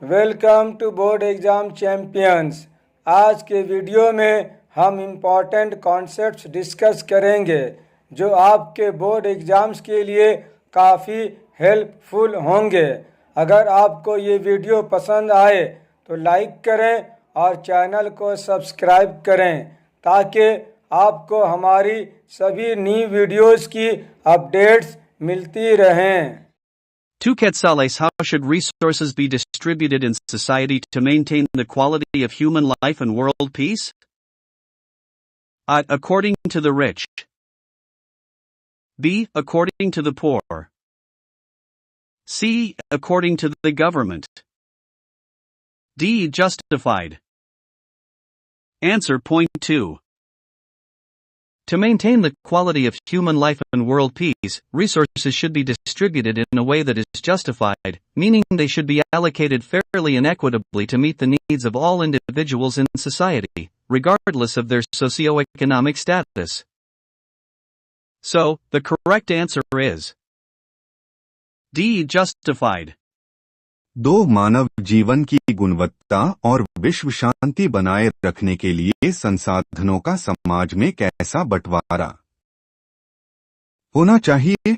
Welcome to board exam champions. आज के video में हम इम्पॉर्टेंट कॉन्सेप्ट्स डिस्कस करेंगे जो आपके बोर्ड एग्ज़ाम्स के लिए काफ़ी हेल्पफुल होंगे। अगर आपको ये वीडियो पसंद आए तो लाइक करें और चैनल को सब्सक्राइब करें ताकि आपको हमारी सभी न्यू वीडियोस की अपडेट्स मिलती रहें। Two quetzales. How should resources be distributed in society to maintain the quality of human life and world peace? A. According to the rich. B. According to the poor. C. According to the government. D. Justified. Answer. Point 2. To maintain the quality of human life and world peace, resources should be distributed in a way that is justified, meaning they should be allocated fairly and equitably to meet the needs of all individuals in society, regardless of their socio-economic status. So, the correct answer is D. Justified. दो मानव जीवन की गुणवत्ता और विश्व शांति बनाए रखने के लिए संसाधनों का समाज में कैसा बंटवारा होना चाहिए?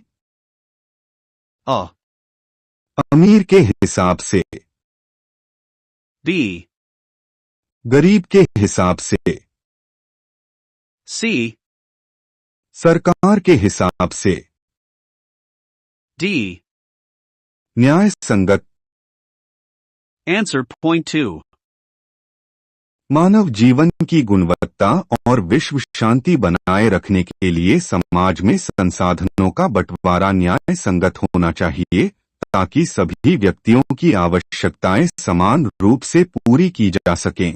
A. अमीर के हिसाब से, B. गरीब के हिसाब से, C. सरकार के हिसाब से, D. न्याय संगत। Answer. Point 2. मानव जीवन की गुणवत्ता और विश्व शांति बनाए रखने के लिए समाज में संसाधनों का बंटवारा न्याय संगत होना चाहिए ताकि सभी व्यक्तियों की आवश्यकताएं समान रूप से पूरी की जा सकें।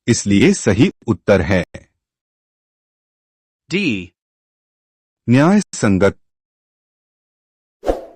इसलिए सही उत्तर है D. न्याय संगत।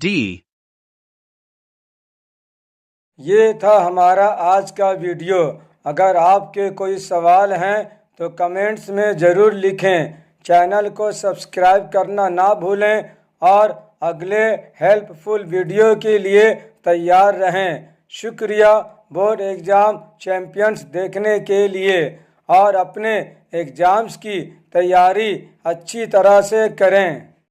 D. ये था हमारा आज का वीडियो। अगर आपके कोई सवाल हैं तो कमेंट्स में ज़रूर लिखें। चैनल को सब्सक्राइब करना ना भूलें और अगले हेल्पफुल वीडियो के लिए तैयार रहें। शुक्रिया बोर्ड एग्ज़ाम चैम्पियंस देखने के लिए और अपने एग्ज़ाम्स की तैयारी अच्छी तरह से करें।